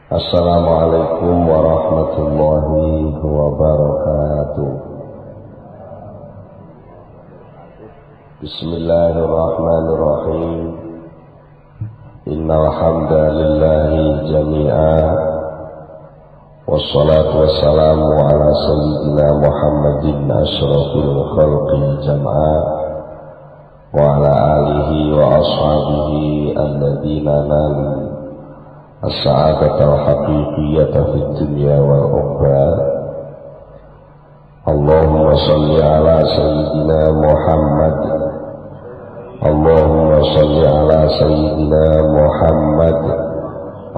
Assalamualaikum warahmatullahi wabarakatuh. Bismillahirrahmanirrahim. Innal hamdalillahi jami'a. Wassalatu wassalamu ala sayyidina Muhammadin asyrafil khalqi jam'a wa ala alihi wa ashabihi alladhina nalu as-sa'adata al-haqiqiyyata fid dunya wal ukhra. Allahumma salli ala sayyidina Muhammad. Allahumma salli ala sayyidina Muhammad.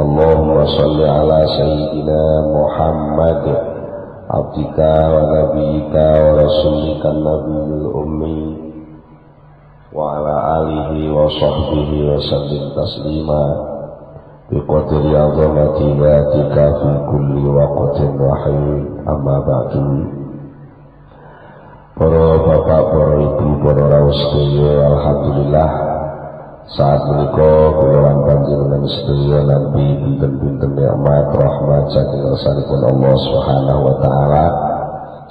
Allahumma salli ala sayyidina Muhammad abdika wa nabiyyika wa rasulika nabiyil ummi wa ala alihi wa sahbihi wa sallim taslima biqadri azamati dhatika fi kulli waqtin wa hin. Amma ba'du. Para bapak, para ibu, para rawuh sedaya, alhamdulillah saat menika kula lan panjenengan sedaya nampi pinten-pinten nikmat rahmat saking ngarsanipun Allah Subhanahu wa taala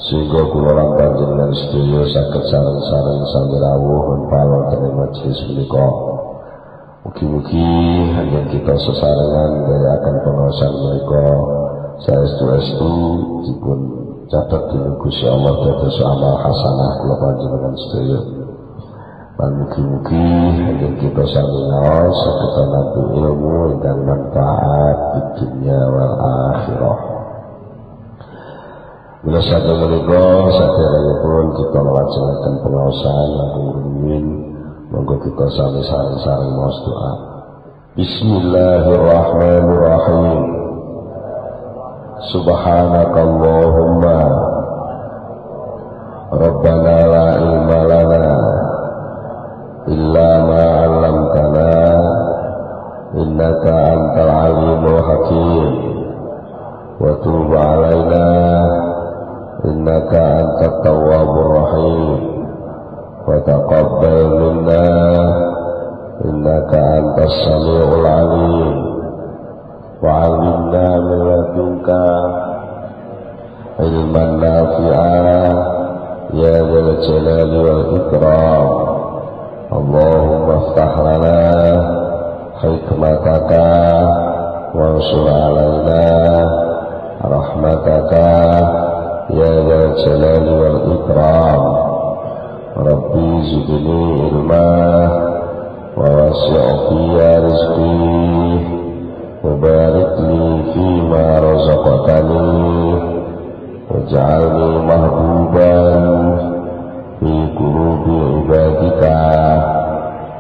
sehingga kula lan panjenengan sedaya saged sareng-sareng sami rawuh palon ing majelis menika. Mugi-mugi hanya kita sesarengan gayakan pengawasan mereka saestu-estu dipun catat dening Gusti Allah dados amal hasanah kula panjenengan sedaya. Lan mugi-mugi hanya kita sami ngaos saged nampi ilmu ingkang manfaat di dunia wal akhirah. Mila saking menika saderengipun kita nglajengaken pengaosan langkung rumiyin. Monggo kita sami sareng-sareng maos doa. Bismillahirrahmanirrahim. Subhanakallahumma Rabbana la ilma lana illa ma 'allamtana innaka antal alimul hakim wa tub 'alaina innaka antat tawwabur rahim. وتقبل منا إنك أنت السميع العليم وعلمنا من لدنك علما نافعا يا ذا الجلال والإكرام. اللهم افتح لنا حكمتك وانشر علينا رحمتك يا ذا الجلال والإكرام. Rabbi zidni ilma wa wasi' fiya rizqi wa barik li fima razaqtani waj'alni mahbuban fi qulubi ibadika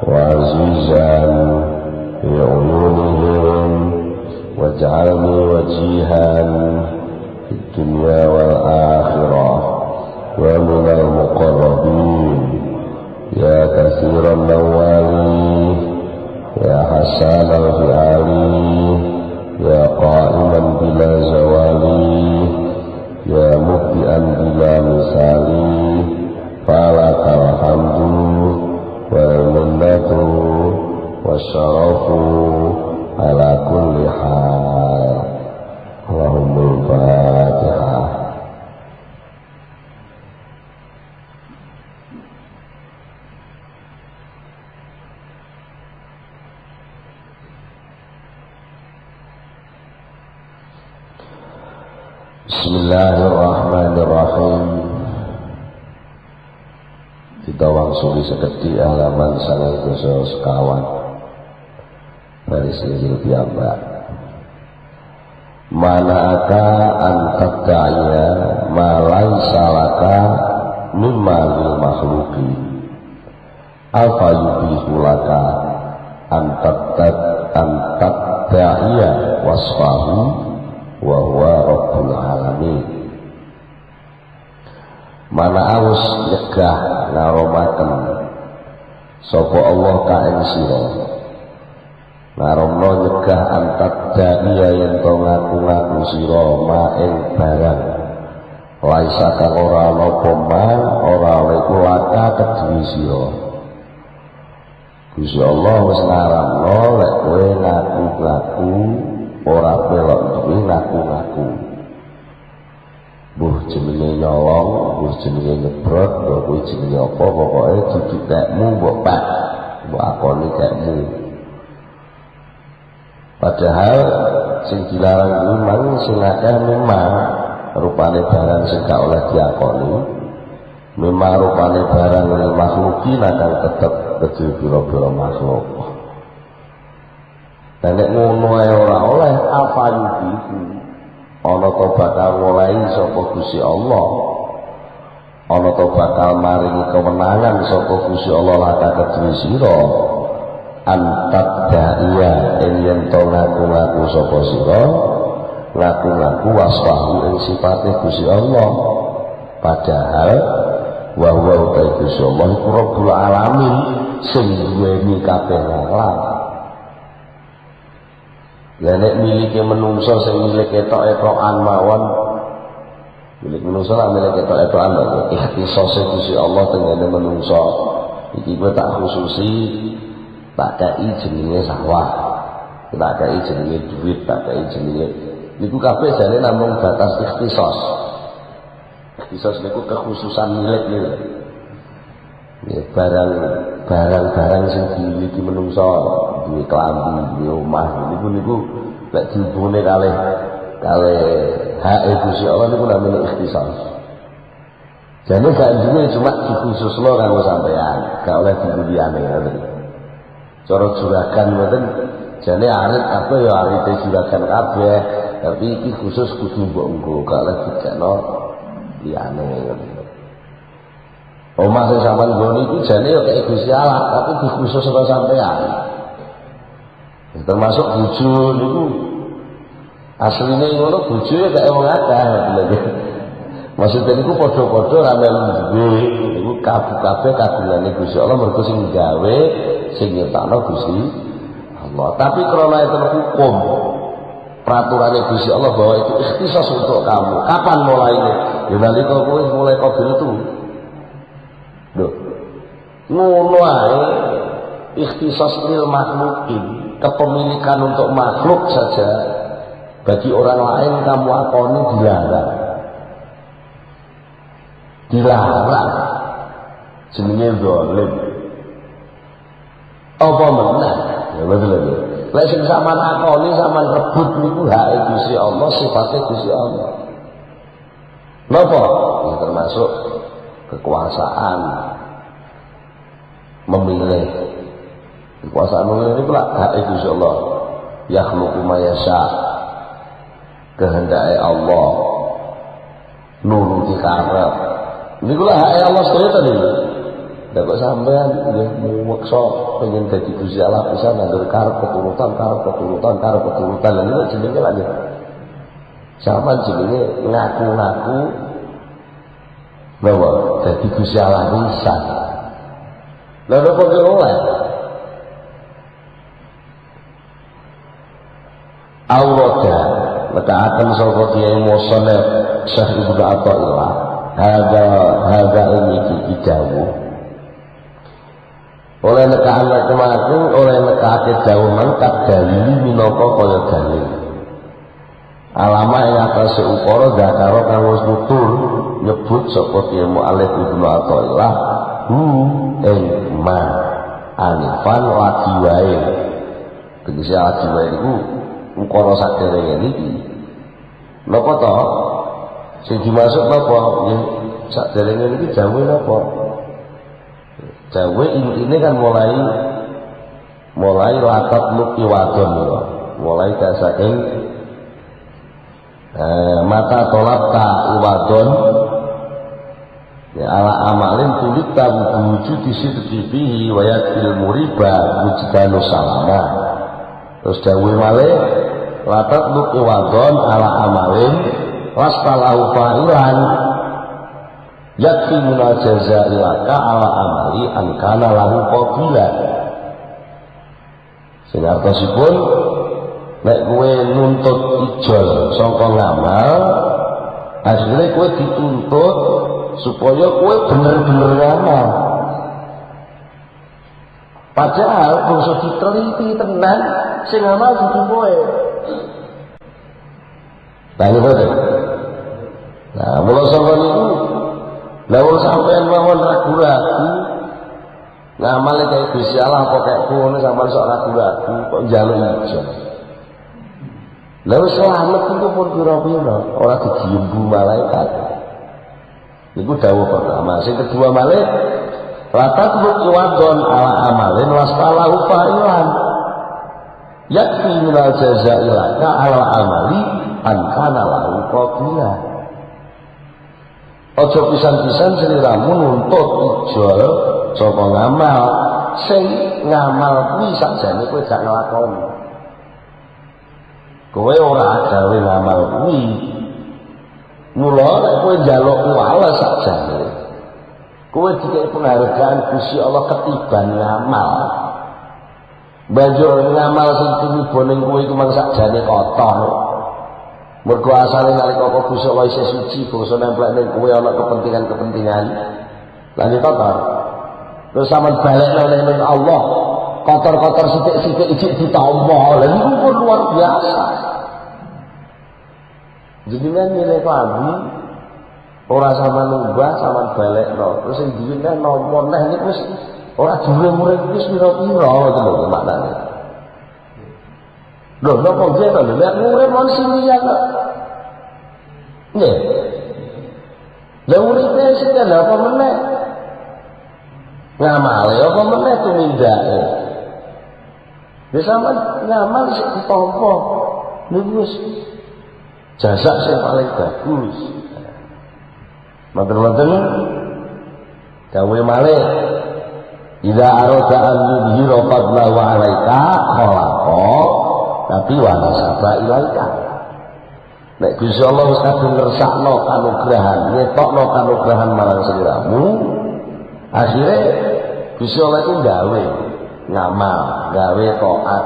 wa azizan fi uyunihim waj'alni wajihan fid dunya wal akhirah wa minal muqarrabin ya katsiran nawali ya hasan al-fi'ali ya qa'iman bila zawali ya mubdi'an bila misali falakal hamdu wal minnatu wasyarafu ala kulli hal. Allahumma Fatihah. Bismillahirrahmanirrahim. Kita wangsuli sekedhi halaman 112 baris lil piyambak. Mana'aka antabda'ya ma laisa laka mimma lil makhluqi afa yubihu laka antabda'ya wasfahu wa huwa rabbul alamin. Mana awus nyegah ngaromaken sapa Allah ka ing sira ngaromno nyegah antat da'iya yen to ngaku-ngaku sira ma ing barang laisa kang ora ana apa man ora iku laka kedue sira. Gusti Allah wis ngaramno lek kowe ngaku-ngaku ora pelok jenenge nyolong, mbok jenenge nyebrot, mbok kuwi jenenge apa, pokoke duduk tekmu mbok pak, mbok akoni tekmu. Padahal sing dilarang kuwi mang sing akeh memang rupane barang sing gak oleh diakoni. Memang rupane barang makhlukin akan tetep kedhe pira-pira makhluk. Dan nek ngono ae ora oleh apa yubiku. Ana to bakal ngolehi sapa Gusti Allah. Ana to bakal maringi kemenangan sapa Gusti Allah laka kedue sira. Antat daiya yen to ngaku-ngaku sapa sira, ngaku-ngaku wasfahu ing sifate Gusti Allah. Padahal wa huwa Gusti Allah iku Rabbul Alamin sing duweni kabeh alam. Ya nek milike menungso sing milik etok-etokan mawon, milik menungso lah milik etok-etokan lho. Ikhtisase Gusti Allah tengene menungso. Iki kowe tak khususi tak kei jenenge sawah. Tak kei jenenge duit, tak kei jenenge niku kabeh jane namung batas ikhtisas. Ikhtisas niku kekhususan milik niku. Ya barang-barang sing dimiliki menungso, duwe klambi, duwe omah, niku lek dihubungne kalih hak Gusti Allah niku namanya ikhtisas. Jane gak duwe cuma dikhususno kanggo sampean, gak oleh dibuliyane ngoten. Cara juragan ngoten jane arit apa ya arite juragan kabeh, tapi iki khusus kudu mbok engko, gak oleh dikekno liyane ngoten. Omah sing sampean nggone iki jane ya kaya Gusti Allah, tapi dikhususno sampean. Termasuk bojo niku asline ngono bojone kaya wong akeh lho. Maksudnya niku padha-padha ra melu duwe, niku kabeh kagungane Gusti Allah mergo sing gawe sing nyiptakno Gusti Allah. Tapi krana enten hukum peraturannya Gusti Allah bahwa itu ikhtisas untuk kamu. Kapan mulainya? Ya nalika kowe mulai qabil itu. Loh. Ngono ae ikhtisas lil makhlukin, kepemilikan untuk makhluk saja bagi orang lain kamu akoni dilarang. Dilarang. Jenenge zalim. Apa meneh? Ya betul lho. Lek sing sampean akoni sampean rebut niku hak Gusti Allah, sifatnya Gusti Allah. Napa? Ya termasuk kekuasaan memilih. Kekuasaan memilih itu lah hak Gusti Allah. Yakhluqu ma yasha. Kehendake Allah. Nuruti karep. Niku lah hak Allah sedaya tadi. Nek kok sampean nggih meksa pengen dadi Gusti Allah bisa nganggo karep keturutan lan niku jenenge lha nggih. Sampeyan jenenge ngaku-ngaku bahwa dadi Gusti Allah bisa. Lah kok oleh Allah lekaaken saka Kiai Musonef Syekh Ibnu Athaillah hadza ini didhawuh oleh nekake kemarin oleh nekake dawuh mangkat dalil minangka kaya dalil alama ing atase ukara zakara kang wis nutur nyebut saka Kiai Mu'alif Ibnu Athaillah ing ma anifan lagi wae tegese lagi wae iku ukara saderenge niki napa to sing dimaksud napa nggih saderenge niki jawe napa jawe intine kan mulai latat luki wadon lho mulai saking mata tolak ta wadon ya ala amalin tulik ta wujud disidqihi wa yatil muriba wujdanu salama terus jawe malih latat luki wadon ala amalin wastalahu fa'ilan yakfi munajaza ilaka ala amali ankana lahu qabila sing artosipun nek kowe nuntut ijol saka ngamal akhirnya kowe dituntut supaya kowe bener-bener ngamal padahal bangsa diteliti tenan sing ngamal dudu kowe. Nah, mula saka mawon ragu-ragu. Ngamale kayak Gusti Allah kok kayak ngono sampean sok ragu-ragu kok njaluk ijo. Lha wis selamat iku pun pira-pira, ora digiembu malaikat. Iku dawuh pertama. Sing kedua malih latatruku wadon ala amalin waspalahu fa'ilan. Yakfi minal jazai laka ala amali an kana lahu qabila. Aja pisan-pisan sliramu nuntut ijol saka ngamal sing ngamal kuwi sakjane kowe gak nglakoni. Kowe ora gawe ngamal kuwi. Mula nek kowe njaluk wales sakjane kowe dikek penghargaan Gusti Allah ketiban ngamal. Banjur ngamal sing tumiba ning kowe iku mung sakjane kotor. Mergo asale nalika Gusti Allah isih suci bangsa nemplek ning kowe ana kepentingan-kepentingan. Lan kotor. Terus sampean balekno ning Allah, kotor-kotor sithik-sithik ijik ditampa. Lha niku pun luar biasa. Jenengan nilai pagi ora sama nubah sama balekno. Terus sing diwene nampa neh niku wis ora duwe murid wis pira-pira ngoten lho maknane. Lho napa nggih to nek murid mon sini ya kok. Nggih. Lah uripe sing apa meneh? Ngamale apa meneh tumindake. Wis sampean ngamal sik ditampa. Niku wis jasa sing paling bagus. Matur-matur gawe malih ida arada an yudhira fadlahu alaika khalaqa tapi wa nasaba ilaika. Nek Gusti Allah wis kadung ngersakno kanugrahan, ngetokno kanugrahan marang sliramu, akhire Gusti Allah iki gawe ngamal, gawe taat.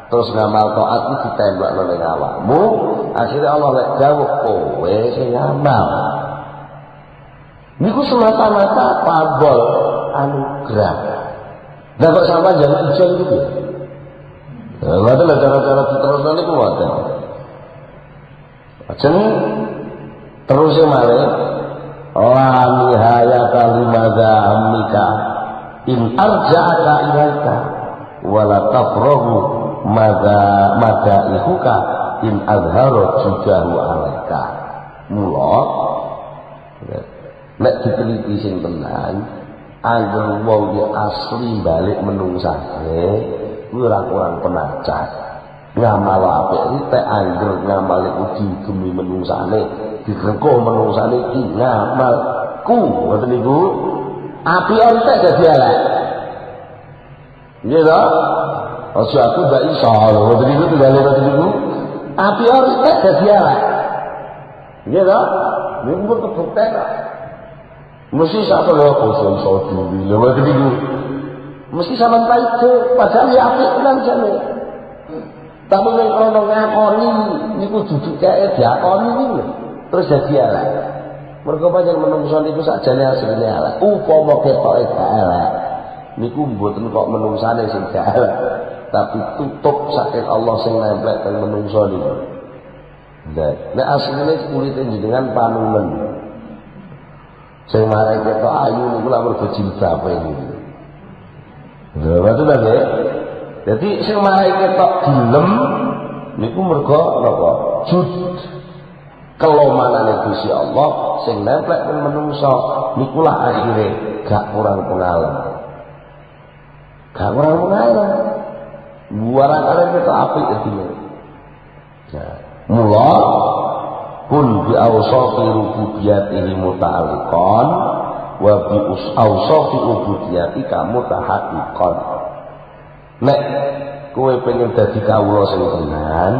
Terus ngamal taat iki ditembakno ning awakmu, akhire Allah lek dawuh kowe sing ngamal. Niku semata-mata fadhol anugerah. Lah kok sampean jangan ijo gitu ya. Ngoten lho cara-cara diterusno niku ngoten. Ajeng terus malih la nihayata limadza amika in arja'aka ilaika wala tafrahu madaihuka in azhara judahu alaika. Mula nek diteliti sing tenan anggere wong iki asli balik menungsane kuwi ora kurang penacah. Ngamal apik iki tek anggere ngamal iku digemi menungsane, digrengkuh menungsane iki ngamalku ngoten niku apik entek dadi elek. Nggih to? Aja aku gak iso ngoten niku tunggale ngoten niku apik entek dadi elek. Nggih to? Niku kebukten. Mesti satu lho kosong sodi lho ngoten niku. Mesti sampean paite padahal ya apik tenan jane. Tapi nek ana ngakoni niku dudu kae diakoni niku terus dadi elek. Mergo pancen menungso niku sakjane asline elek. Upama ketoke gak elek niku mboten kok menungsane sing gak elek, tapi tutup saking Allah sing nempel teng menungso niku. Nek asline kulite jenengan panulen. Sing marai ketok ayu niku lak mergo jilbabe niku. Lha betul ta nggih? Dadi sing marai ketok dilem niku mergo napa? Jud kelomanane Gusti Allah sing nemplek ning menungso niku lah akhire gak kurang pengalem. Gak kurang pengalem. Buarane ketok apik dadi. Nah, mula kun bi awsafi rububiyatihi muta'alliqan wa bi awsafi ubudiyatika mutahaqqiqan. Nek kowe pengen dadi kawula sing tenan,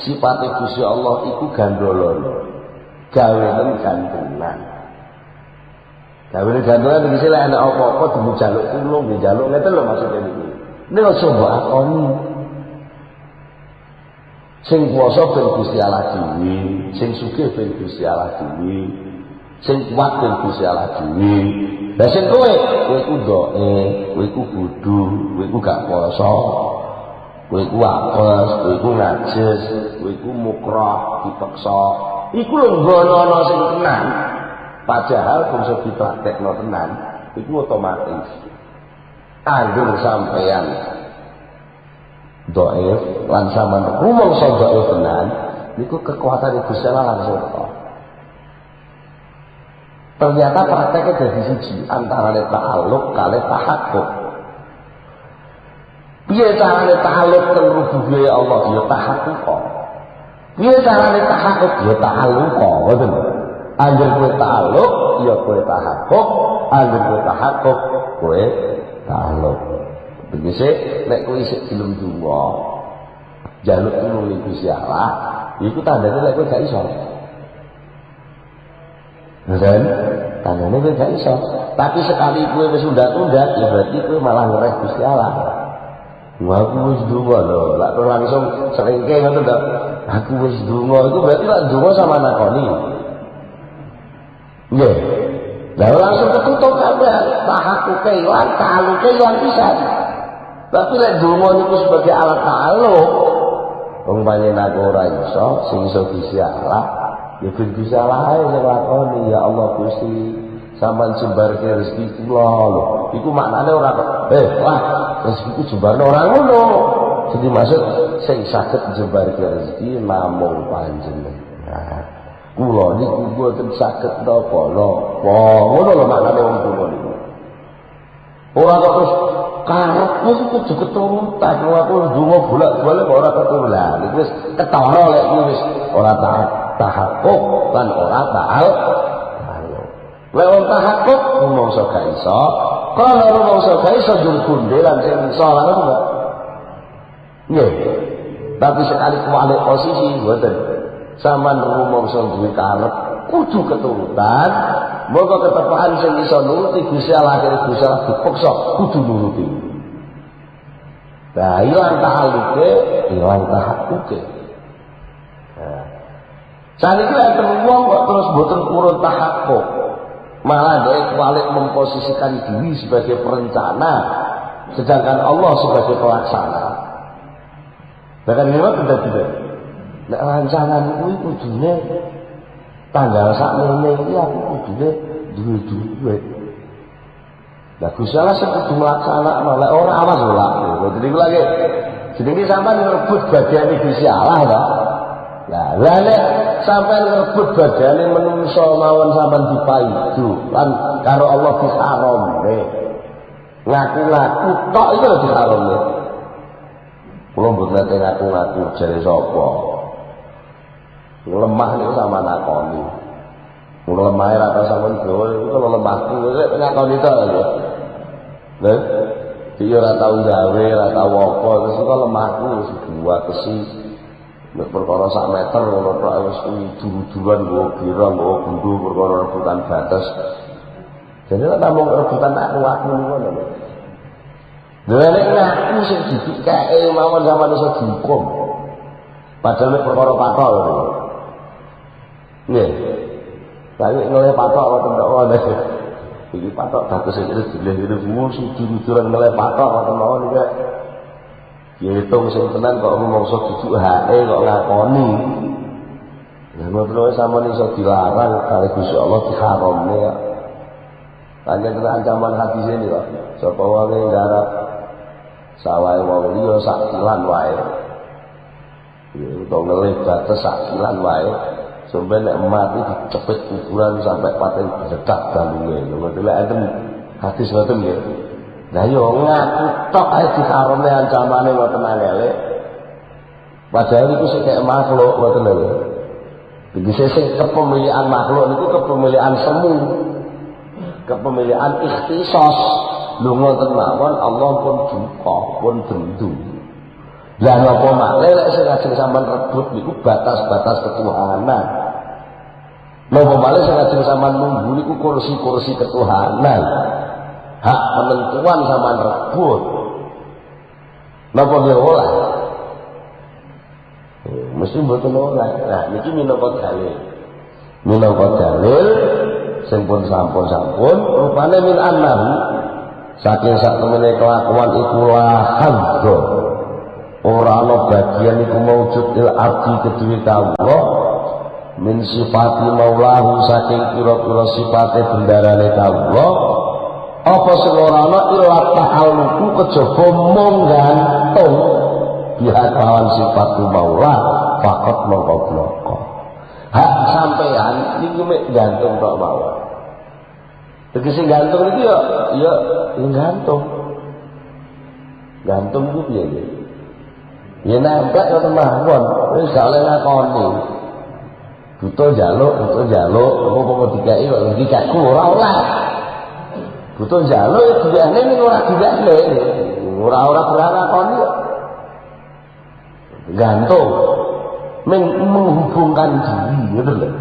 sifate Gusti Allah iku gandolon. Gawenen gantengan. Gawene gantengan iki lek ana apa-apa dijaluk tulung, njaluk ngeten lho maksude niku. Nek aja mbok akoni. Sing kuwasa ben Gusti Allah dhewe, sing sugih ben Gusti Allah dhewe, sing kuat ben Gusti Allah dhewe. Lah sing kowe iku ndoke, kowe iku bodho, kowe iku gak poso, kowe iku apes, kowe iku najis, kowe iku mukrah, dipaksa. Iku lho ngono ana sing tenan. Padahal bangsa dipraktekno tenan iku otomatis anggur sampeyan dhaif lan sampeyan rumangsa dhaif tenan niku kekuatan Gusti Allah langsung teko. Ternyata prakteknya dari siji antara ta'alluq kali tahakkuk. Piye carane ta'alluq teng rububiyah Allah ya tahakkuk. Piye carane tahakkuk ya ta'alluq, ngoten. Anggere kowe ta'alluq ya kowe tahakkuk, anggere kowe tahakkuk kowe ta'alluq. Tegese nek kowe isih gelem donga njaluk tulunge Gusti Allah, iku tandane lek kowe gak iso. Dan tandane kowe gak iso. Tapi sekali kowe wis undat-undat ya berarti kowe malah ngereh Gusti Allah. Wah, aku wis donga lho, lak langsung serengke ngoten to. Aku wis donga iku berarti lak donga sama nakoni. Nggih. Lah langsung ketutup kabeh, tahakuke ilang, ta'aluke ilang pisan. Tapi lek donga niku sebagai alat ta'aluk, wong panjenengan ora iso, sing iso Gusti Allah, ya ben Gusti Allah ae sing lakoni, ya Allah Gusti, sampean jembarke rezeki kula lho. Iku maknane ora kok, wah, rezekiku jembarne ora ngono. Jadi maksud sing saged jembarke rezeki namung panjenengan. Kula niku mboten saged napa napa. Ngono lho maknane wong donga niku. Ora kok terus karepku kudu keturutan, aku donga bolak-balik ora keturutan. Iku wis ketara lek wis ora tahakkuk lan ora ta'al. Lek wong tahakkuk rumangsa gak iso, kalau rumangsa gak iso jur gundelan sing iso lan enggak. Nggih. Tapi sekali kuwalik posisi mboten. Saman rumangsa duwe karep kudu keturutan, monggo ketepaan sing iso nuruti Gusti Allah akhire Gusti Allah dipaksa kudu nuruti. Nah, ilang tahaluke, ilang tahakkuke. Nah, saniki enten wong kok terus mboten purun tahakkuk. Malah dia balik memposisikan diri sebagai perencana, sedangkan Allah sebagai pelaksana. Bahkan ini tidak. Nek rancangan kuwi kudune tanggal sakmene iki aku kudune duwe. Lah Gusti Allah sing kudu mlaksana lek ora awas lho. Jadi lagi jenenge sampean ngerebut bagian Gusti Allah ta. Lah nek sampean ngerebut bagian menungso mawon sampean dipaidu lan karo Allah diharamne. Ngaku-ngaku tok itu lho diharamne. Kula mboten nate ngaku-ngaku jare sapa. Lemah niku sama nakoni. Mula lemah ora tau sampean gawe iku lemahku wis ngakoni to lho. Lha iki ora tau gawe, ora tau apa, terus kok lemahku wis dua kesi. Nek perkara sak meter ngono tok wis kuwi duru-duruan nggo kira nggo gundu perkara rebutan batas. Jadi nek namung rebutan aku ngono lho. Lha nek ngaku sing dikake mawon sampean iso dihukum. Padahal nek perkara patok lho. Nggih. Tapi ngoleh patok wonten tok wonten. Iki patok dados sing dileh-leh musuh juru-juran ngoleh patok wonten mawon iki. Diitung sing tenan kok rumangsa dudu hae kok ngakoni. Lah mboten sampeyan iso dilarang kali Gusti Allah diharamne ya. Panjenengan ancaman hadis ini kok. Sapa wae nggarap sawahe wong liya sak kilan wae. Ya utawa ngelih batas sak kilan wae. Sampai nek mati dicepet kuburan sampai paten dedak dalunge. Ngoten lek enten hadis ngoten nggih. Lah yo ngaku tok ae dikarone ancamane ngoten angele. Padahal iku sing kaya makhluk ngoten lho. Tegese sing kepemilikan makhluk niku kepemilikan semu. Kepemilikan ikhtisas. Lho ngoten mawon Allah pun duka, pun dendu. Lah napa malih lek sing ajeng sampean rebut niku batas-batas ketuhanan. Napa malih sing ajeng sampean nunggu niku kursi-kursi ketuhanan. Hak penentuan sampean rebut. Napa nggih ora? Mesti mboten ora. Nah, niki minangka dalil. Minangka dalil sing pun sampun-sampun rupane min annahu saking sak temene kelakuan iku lahadza. Ora ana bagian iku maujud il abdi kedue kawula min sifati maulahu saking pira-pira sifate bendarane kawula apa sing ora ana illa ta'alluqu kejaba mung gantung bihatawan sifat maula faqat mongko bloko hak sampean niku mek gantung tok mawon tegese gantung iki ya gantung iku piye ya nempel ya mawon wis gak oleh lakoni butuh jaluk apa dikai kok dikaiku ora oleh butuh jaluk ya diane ning ora diwane ora berakoni gantung menghubungkan diri gitu loh.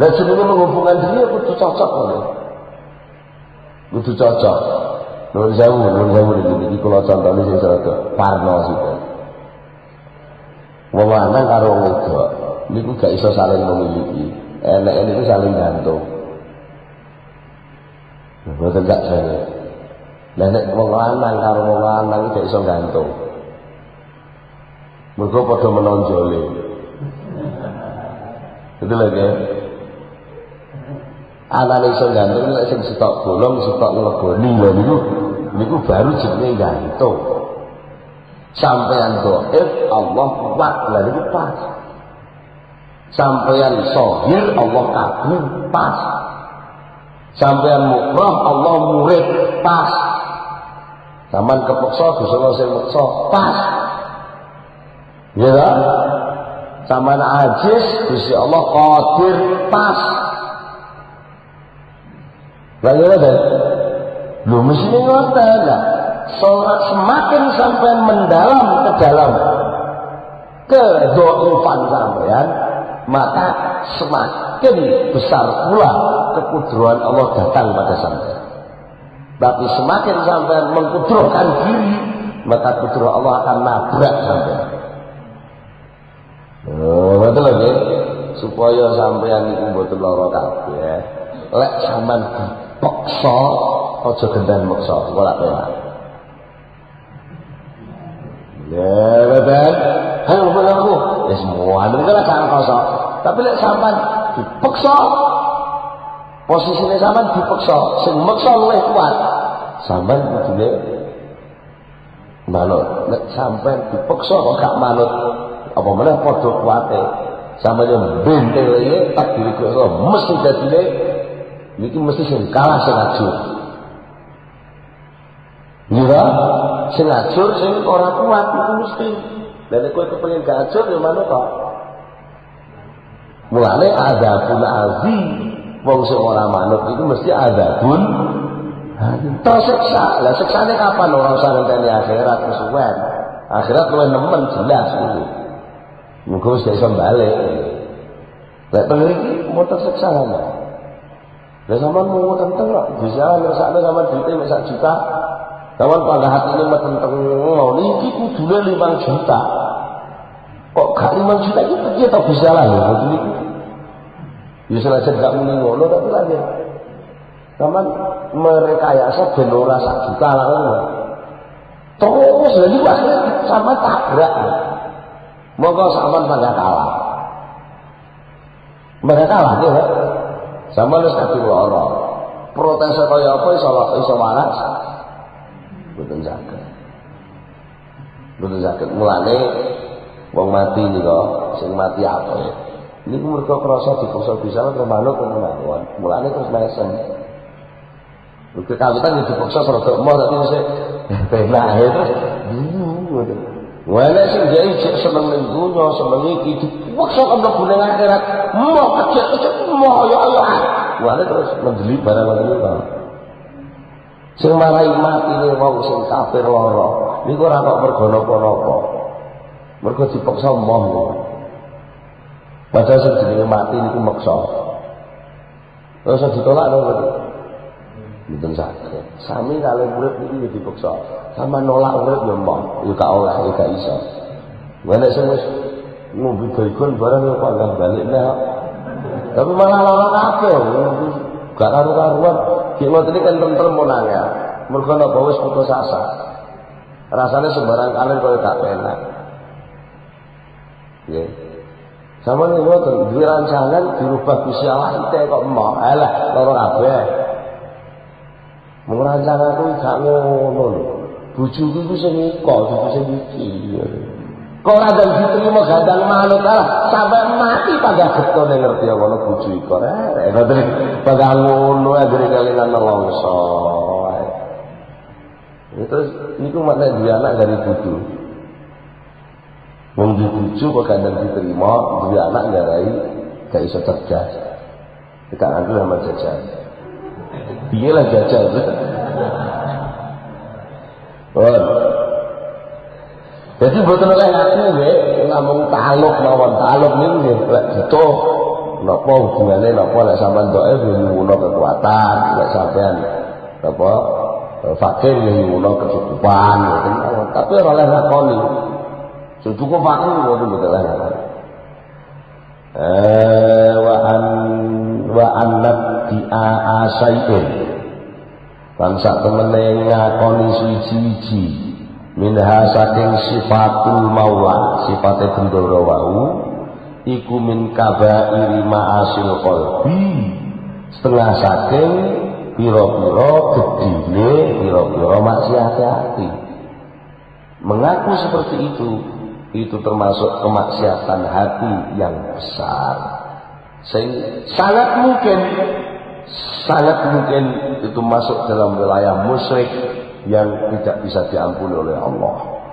Lah jenenge menghubungkan diri ya kudu cocok lho. Kudu cocok. Nuwun sewu iki kula contone sing rada parno sithik. Wong lanang karo wong wedok niku gak iso saling memiliki. Eneke niku saling gantung. Mboten gak jane. Lah nek wong lanang karo wong lanang gak iso gantung. Mereka pada menonjoli. Itu lagi. Anak iso gantung nek sing sitok bolong, sitok ngleboni lho niku baru jenenge gantung. Sampeyan dhaif Allah kuat lha niku pas. Sampeyan shahir Allah kabul pas. Sampeyan mukrah Allah murid pas. Sampeyan kepeksa dosa sing meksa pas. Ya tak? Sampeyan ajiz Gusti Allah qadir pas. Lagi ada? Lu mesti ngoten lah. Semakin sampean mendalam ke dalam kedoifan sampean, maka semakin besar pula kekuduran Allah datang pada sampean. Tapi semakin sampean mengkudurkan diri, maka kudurah Allah akan nabrak sampean. Betul lagi supaya sampean iku mboten lara kabeh. Lek sampean dipaksa aja gendan maksa, ora penak. Ya, betul. Halo aku, ya semua itu kan jangan kosong. Tapi lek sampean dipaksa, posisinya sampean dipaksa, sing maksa luwih kuat. Sampean kudune manut. Lek sampean dipaksa kok gak manut, apa meneh padha kuwate. Sampeyan yo bentel iki takdir Gusti mesti dadine niki mesti sing kalah sing ajur. Iya, sing ajur sing ora kuat iku mesti. Lah nek kowe kepengin gak ajur ya manut kok. Mulane adzabun azim wong sing ora manut iku mesti adzabun tersiksa. Lah siksane kapan ora usah ngenteni akhirat kesuwen. Akhirat luwih nemen jelas iku. Muga wis iso balik. Lek tenan iki mau tersiksa ana. Lah sampean mau tenteng kok bisa ngersakne sampean duite mek 1 juta. Sampean pangga hatine metenteng mau niki kudune 5 juta. Kok gak 5 juta iki piye to bisa lah lho niki. Ya senajan gak muni ngono tapi lagi. Sampean merekayasa ben ora 1 juta lah ngono. Terus lha iki akhirnya sampean tabrak. Monggo sampean pangga kalah. Mereka kalah ya. Sampeyan wis kadung lara. Protes kaya apa iso waras. Mboten saged. Mboten saged. Mulane wong mati nika sing mati apa ya? Niku mergo krasa dipaksa bisa manut mawon. Mulane terus mesem. Mergo kawitan dipaksa rada emoh tapi wis penak terus ngono. Wala sing jare cek seneng ning dunya, seneng iki dipaksa kan mlebu ning akhirat. Mau kecek mau ya Allah. Wala terus mendeli barang ngono to. Sing marai matine wong sing kafir lara, niku ora kok mergo napa-napa. Mergo dipaksa moh niku. Padahal sing jenenge mati niku maksa. Terus ditolak lho. Mboten saged. Sami kalih urip niki dipaksa. Sama nolak urip ya mau, ya gak oleh, ya gak iso. Nek sing wis ngombe baygon barang ya kok nggak balik nek. Tapi malah lara kabeh. Gak karu-karuan. Ki ngoten iki kan tentrem monanya. Mergo napa wis putus asa. Rasane sembarang kalian koyo gak penak. Nggih. Sama nih ngoten, duwe rancangan dirubah Gusti Allah ente kok emoh. Alah, loro kabeh. Mung rancanganku gak ngono lho. Bojoku iku sing iko, dudu sing iki. Kok ora ndang diterima gandang manut alah, sampai mati pada getone ngerti ngono bojo iko. Ngoten pada ngono anggere kelingan nelongso. Terus niku makna duwe anak dari bojo. Wong dibujuk kok kadang diterima, duwe anak ngarai gak iso cerdas. Kita nganggo sama jajan. Piye lah jajan. Jadi boten oleh aku nggih ngomong taluk mawon taluk niku nggih lek butuh napa hubungane napa lek sampean doe nyuwuna kekuatan, lek sampean apa fakir nyuwuna kecukupan ngoten. Tapi ora oleh ngakoni. Cukup fakir ngoten betul lah. Wa annat asaiin. Bangsa temene ngakoni suci-suci minha saking sifatul maula, sifate bendoro wau iku min kabairi ma'asil qalbi, setengah saking pira-pira gedine pira-pira maksiat hati. Mengaku seperti itu termasuk kemaksiatan hati yang besar. Sangat mungkin itu masuk dalam wilayah musyrik yang tidak bisa diampuni oleh Allah.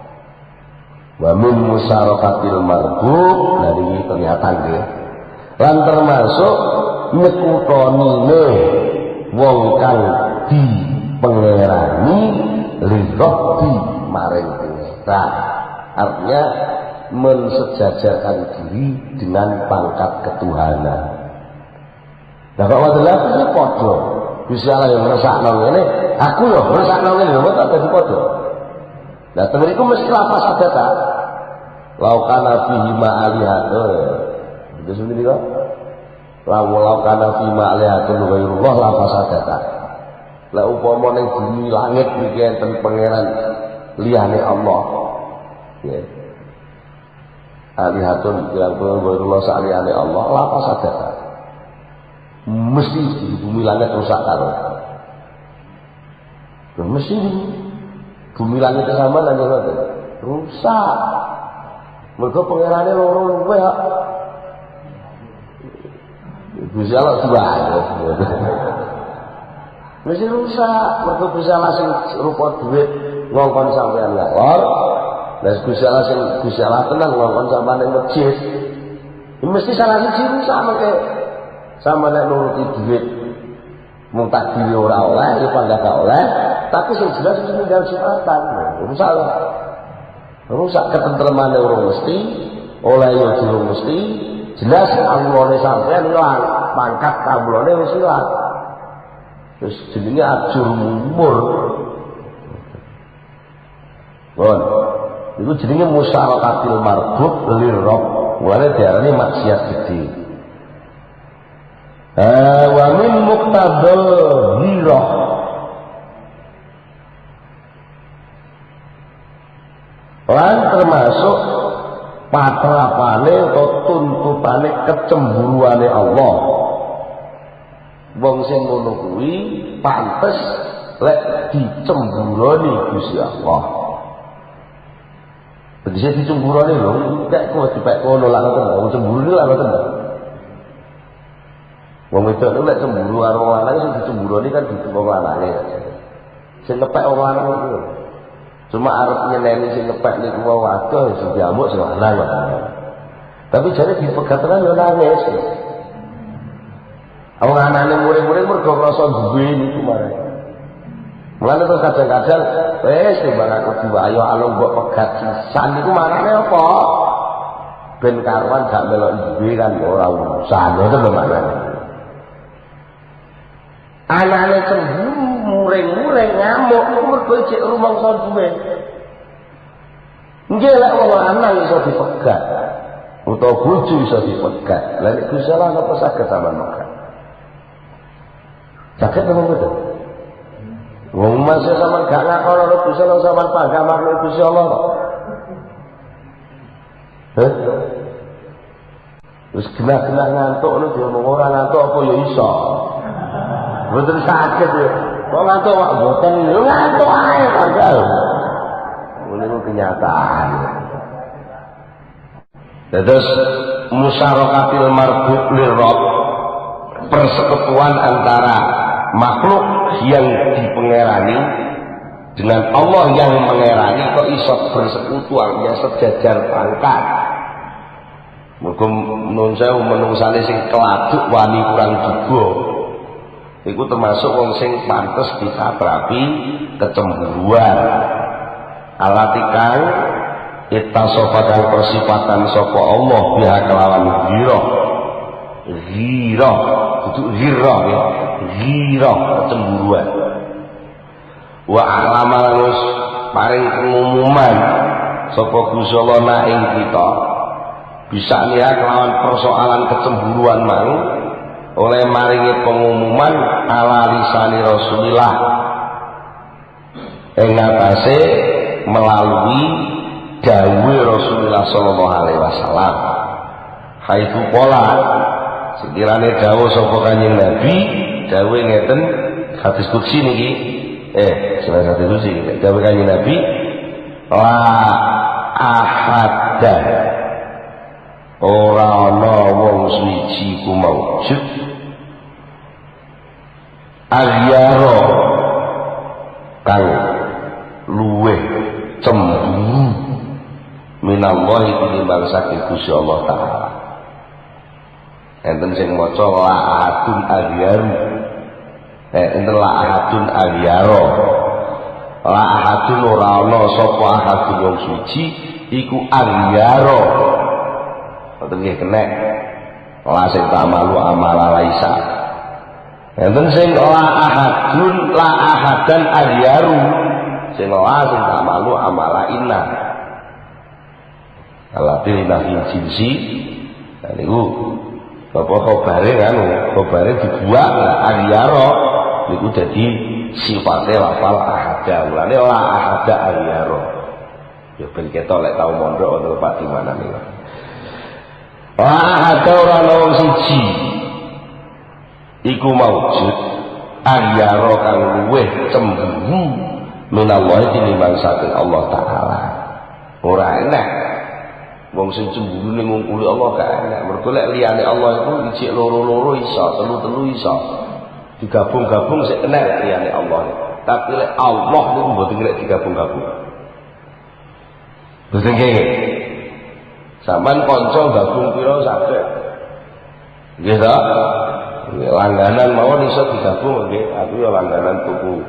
Wa min musarakatil marbub, dari ternyata nggih. Lan termasuk nyekutonine wong kang dipengerani lidhati maring pengeran. Artinya mensejajarkan diri dengan pangkat ketuhanan. Nah kok wonten lha iki padha. Gusti Allah yang ngrasakno ngene, aku yo ngrasakno ngene lho tak dadi padha. Lah temen iku mesti lapas ada ta. Laukana fihi ma'alihatun. Itu sendiri kok. Laukana fihi ma'alihatun ghairullah lapas ada ta. Lah upama ning bumi langit iki enten pangeran liyane Allah. Ya. Alihatun yang ghairullah saliyane Allah lapas ada ta. Mesti di bumi langit rusak karo. Mesti bumi langit sama nang ngoten. Rusak. Mergo pangerane loro luwe kok. Gusti Allah subhanahu. Mesti rusak, mergo Gusti Allah sing rupa dhuwit ngongkon sampean ngalor. Lah Gusti Allah sing Gusti Allah tenan ngongkon sampean ning masjid. Mesti salah siji rusak mengke sama nek nuruti duit mung takdiri ora oleh ya gak oleh, tapi sing jelas mesti ninggal Jumatan. Rusak ketentremane urung mesti, oleh yo durung mesti, jelas awulane sampean ilang, pangkat kawulane wis ilang. Terus jenenge ajur umur. Bon, iku jenenge musarakatil marbut lirab, wale diarani maksiat gede. Wa min muqtadal hirah, lan termasuk patrapane atau tuntutane kecemburuane Allah. Wong sing ngono kuwi pantes lek dicemburoni Gusti Allah. Bisa dicemburoni lho, kek kok dipek kono lah ngoten, cemburu lah ngoten. Wong wedok nek cemburu karo wong lanang sing dicemburoni kan wong lanange. Sing ngepek wong lanang iku. Cuma arep nyeneni sing ngepek niku wong wadon sing diamuk sing lanang. Tapi jare dipegat tenan yo nangis. Wong anane murid-murid mergo ngrasa duwe niku marane. Mulane terus kadang-kadang wis timbang aku diwayo alung mbok pegat sisan niku marane apa? Ben karuan gak melok duwe kan ora urusan ngoten lho marane. Anane cemburu muring-muring ngamuk iku mergo cek rumangsa duwe. Nggih lek wong lanang iso dipegat utawa bojo iso dipegat. Lah nek Gusti Allah napa saged sampean megat? Saged napa mboten? Wong masih sampean gak ngakoni Gusti Allah sampean panggah makhluk Gusti Allah kok. Wis genah-genah ngantuk lho diomong ora ngantuk apa ya iso. Mboten sakit ya. Kok ngantuk kok mboten yo ngantuk ae padahal. Niku kenyataan. Terus musyarakatil marbut lirab, persekutuan antara makhluk yang dipengerani dengan Allah yang mengerani kok iso bersekutuan ya sejajar pangkat. Muga nun sewu menungsane sing keladuk wani kurang juga. Iku termasuk wong sing pantes dikatrapi kecemburuan. Alatikang ittasofakan persifatan sapa Allah biha kelawan ghirah itu ghirah ya ghirah kecemburuan wa alamanus paring pengumuman sapa Gusti Allah na ing kita bisa lihat kelawan persoalan kecemburuan mang oleh maringi pengumuman ala lisani Rasulillah ing atase melalui dawuh Rasulullah sallallahu alaihi wasallam. Haitsu qala sekirane dawuh sapa Kanjeng Nabi dawuh ngeten hadis qudsi niki salah satu qudsi dawuh Kanjeng Nabi la ahadda ora ana wong suci ku maujud agyara kang luweh cemburu minallahi tinimbang saking Gusti Allah taala. Enten sing maca la ahadun agyaru. Enten la ahadun agyara. La ahadun ora ana sapa ahadun wong suci iku agyara. Ngoten nggih kenek. La sing tak malu amala laisa. Enten sing la ahadun la ahadan agyaru. Sing la sing tak malu amala inna. Alatil nahi jinsi niku apa kobare kan kobare dibuat agyara niku dadi sifate lafal ahada mulane la ahada agyara ya ben ketok lek tau mondok wonten Pak di mana niku la ahada ora wong siji iku maujud agyara kang luweh cemburu minallahi tinimbang saking Allah taala ora enak. Wong sing cemburu ning ngungkuli Allah gak enak. Mergo lek liyane Allah iku ijik loro-loro iso, telu-telu iso. Digabung-gabung sik enak liyane Allah. Tapi lek Allah niku mboten nek digabung-gabung. Mboten nggih. Sampeyan kanca gabung pira saged. Nggih ta? Langganan mawon iso digabung nggih. Aku ya langganan tuku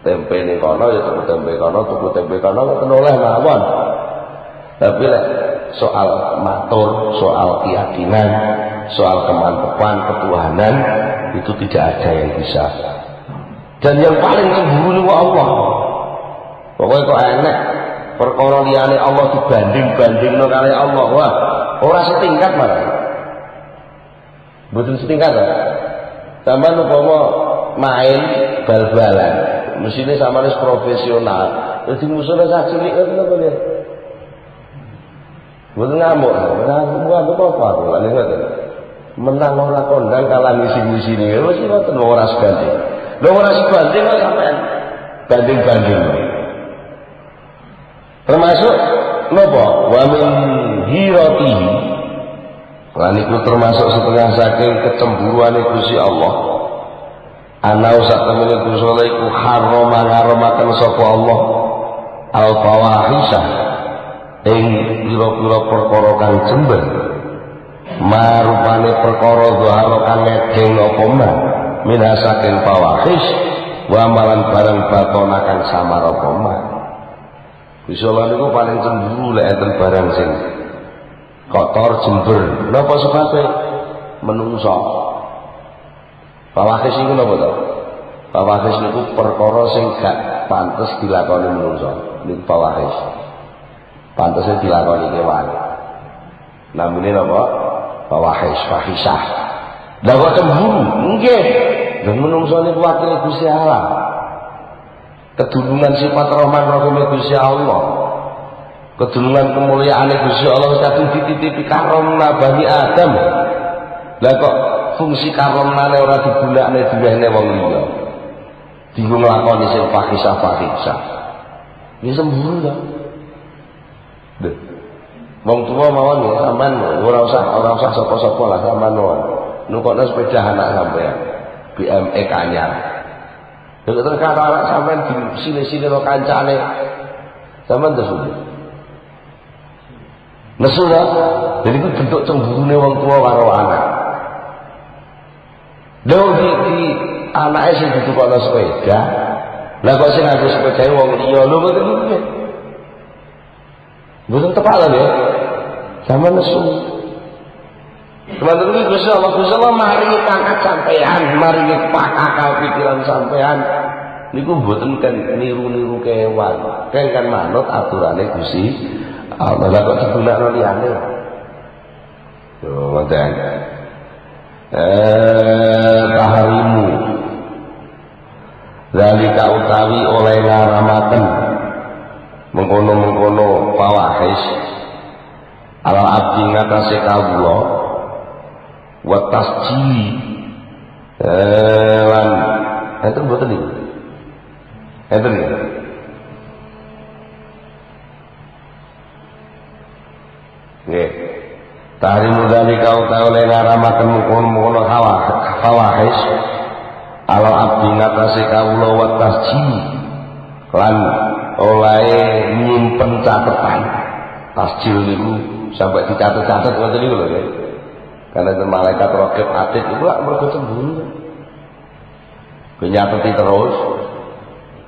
tempe ning kono ya tuku tempe kono, tuku tempe kono oleh mawon. Tapi lek soal matur, soal keyakinan, soal kemantepan, ketuhanan itu tidak ada yang bisa. Dan yang paling cemburu itu Allah. Pokoknya kok enak perkara liyane Allah dibanding-bandingno kali Allah. Wah, ora setingkat malah. Mboten setingkat ta. Sampeyan umpama main bal-balan, mesine sampeyan wis profesional. Dadi musuhne sak cilik ngoten lho ya. Mboten ngamuk, bukan apa-apa aku lha ngoten. Menang ora kondang kalah ngisi-ngisine. Wis ngoten ora sebanding. Lho ora sebanding kok sampean banding-banding. Termasuk napa? Wa min hiratihi. Lan iku termasuk setengah saking kecemburuane Gusti Allah. Ana sak temene Gusti Allah iku haramaken sapa Allah al-fawahisah ing pira-pira perkara kang jember marupane perkara dhahara kang ngedeng apa man minasaking fawahish wa amalan barang batona kang samar apa man. Gusti Allah niku paling cemburu lek enten barang sing kotor jember. Napa sebabnya? Menungso. Fawahish iku napa to? Fawahish niku perkara sing gak pantes dilakoni menungso. Niku fawahish. Pantasnya dilakoni kewan. Namanya apa? Fawahish, fahisah. Lah kok cemburu? Nggih. Dan menungso niku wakil Gusti Allah. Kedunungan sifat Rahman Rahim Gusti Allah. kedunungan kemuliaane Gusti Allah kadung dititipi karomna Bani Adam. Lah kok fungsi karomnane ora digunakne diwehne wong liya. Dienggo nglakoni sing fahisah. Ya semburu ta. Lho. Wong tuwa mawon ya sampean ora usah sapa-sapa lah sampean mawon. Nukokno sepeda anak sampean BME anyar. Lha terus kata anak sampean disile-sile karo kancane. Sampean terus nesu lah, jadi itu bentuk cemburune wong tua karo anak. Lho di anake sing ditukokno sepeda. Lah kok sing nganggo sepeda wong liya lho mboten piye. Mboten tepat lho ya. Sama nesu. Teman-teman iki Gusti Allah maringi pangkat sampean, maringi pakakal pikiran sampean. Niku mboten kan niru-niru kewan. Kan manut aturane Gusti Allah. Lah kok digunakno liyane. Yo wonten. Taharimu. Zalika utawi oleh ngaramaken mengkono-mengkono fawahis ala abdi ngatasi kawula wa tasjili lan enten mboten iki enten ya nggih tahrimu dzalika utawi ngaramaken mengkono-mengkono fawahis ala abdi ngatasi kawula wa tasjili lan oleh nyimpen catatan tasjil niku sampai dicatat-catat ngoten niku lho ya. Karena itu malaikat raqib atid itu lak mergo cemburu. Nyateti terus.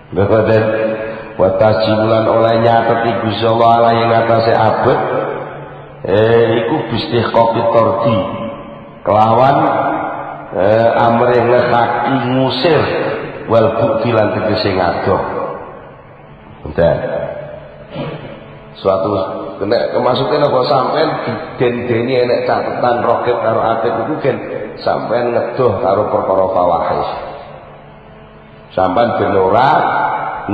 Ngoten wa tasjilan oleh nyateti Gusti Allah ala ing atase abet iku bistihqaqi tordi kelawan amre ngekaki ngusir wal bukti lan tegese ngadoh. Udah suatu kena kemasukin apa sampean den-deni enek catatan raqib karo atid iku gen sampean ngedoh karo perkara fawahis. Sampean ben ora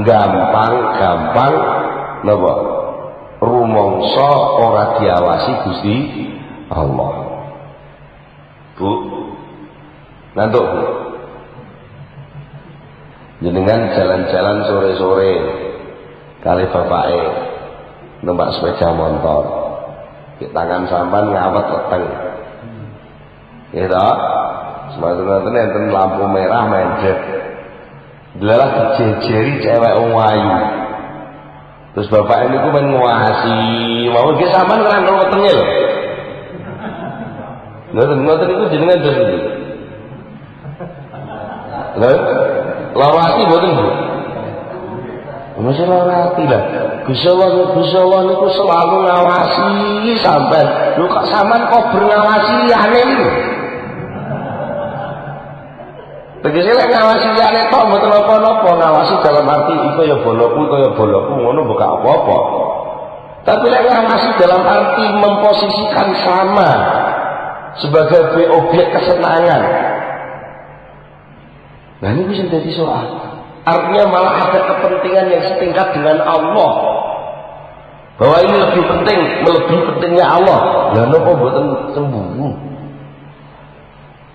gampang napa rumangsa ora diawasi Gusti Allah. Bu, ngantuk Bu. Jenengan jalan-jalan sore-sore kali bapake numpak sepeda motor di tangan sampan ngawet weteng gitu semacam enten lampu merah mendek delalah dijejeri cewek wayu terus bapak ini ku menguasi mau ke sampan ngerangkul wetengnya lho ngoten itu jenengan terus itu lho lawati boten Bu masih lawati lah Gusti Allah niku selalu ngawasi sampean. Lho kok sampean kok ngawasi liyane niku? Tegese lek ngawasi liyane tok mboten napa-napa, ngawasi dalam arti iku ya boloku ngono buka apa-apa. Tapi lek ngawasi dalam arti memposisikan sama sebagai objek kesenangan. Nah ini bisa jadi soal. Artinya malah ada kepentingan yang setingkat dengan Allah. Bahwa ini lebih penting, melebihi pentingnya Allah. Lah napa mboten sembunyi?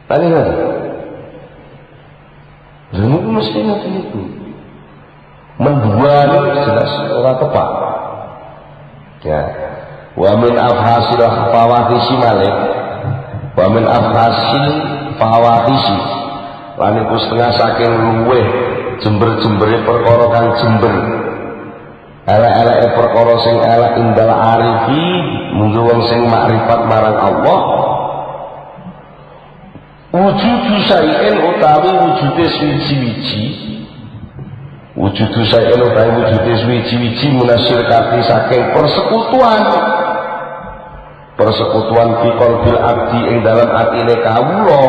Tadi kan? Lah niku mesti ngoten niku. Mendua jelas ora tepat. Ya. Wa min afhasil fawahisi malik. Wa min afhasil fawahisi. Lan iku setengah saking luweh jember-jembere perkara kang jember. Elek-eleke perkara sing elek indal arifi munggo wong sing makrifat marang Allah. Wujudu saien utawi wujude suci-wiji. Wujudu saien utawi wujude suci-wiji munasyirkati saking persekutuan. Persekutuan fi qalbil abdi ing dalam atine kawula.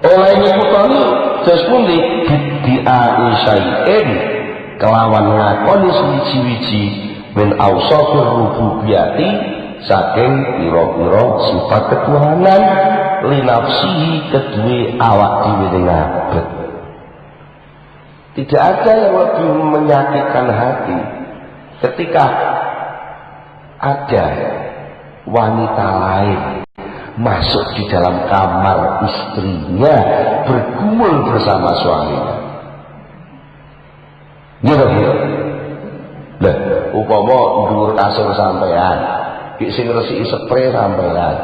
Oleh nyebutani jas pundi bid'ai saien kelawan ngakoni suci-wiji min awsafir rububiyati saking pira-pira sifat ketuhanan linafsihi kedue awak dhewe ngabet. Tidak ada yang lebih menyakitkan hati Ketika ada wanita lain masuk di dalam kamar istrinya bergumul bersama suaminya. Gitu. Lah, upama dhuwur kasur sampean, ki sing resiki spray sampean.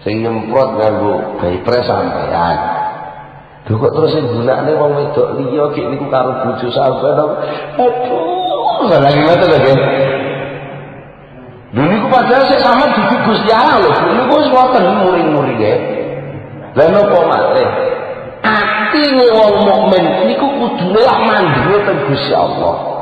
Sing nyemprot nganggo diaper sampean. Lho kok terus sing gunakne wong wedok liya ki niku karo bojo sampean. Aduh, lagi ngoten lho, nggih. Lho niku padahal sik sampean dudu Gusti Allah lho. Niku wis ngoten muring-muring nggih. Lah napa malih? Atine wong mukmin niku kudune lak mandheng teng Gusti Allah.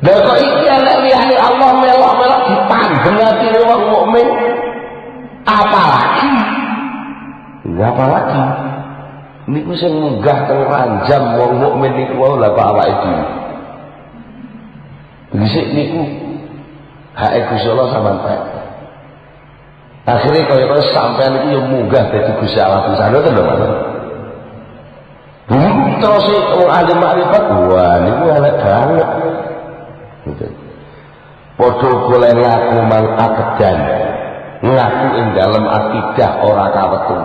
Lha kok iki ana liyane Allah melok-melok dipandheng atine wong mukmin. Apalagi niku sing munggah teng ranjam wong mukmin niku wae lha kok awake dhewe. Dhisik niku hak Gusti Allah sampean pek. Akhirnya kaya sampean niku yo munggah dadi Gusti Allah pisan lho lho. Dulu terus wong alim makrifat wah niku elek banget. Gitu. Padha golek ngaku mang akedan. Ngaku ing dalem akidah ora kawetu.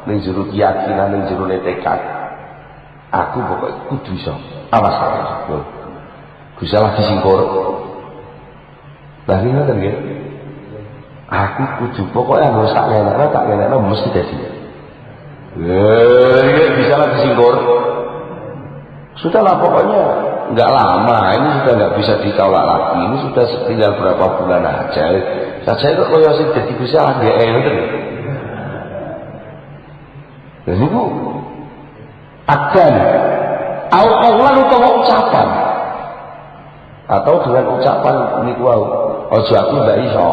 Ning jero keyakinan ning jero tekad. Aku pokok kudu iso. Awas aku. Gusti Allah disingkur. Lah iki ngoten nggih. Aku kudu pokoknya harus tak ngenekno mesti dadi. Bisa lah disingkur. Sudahlah pokoknya nggak lama, ini sudah nggak bisa ditolak lagi. Ini sudah tinggal berapa bulan aja. Saya kok koyo sing dadi bisa nggih ngoten. Lha niku akan Allah utawa ucapan atau dengan ucapan niku wau aja aku ndak iso.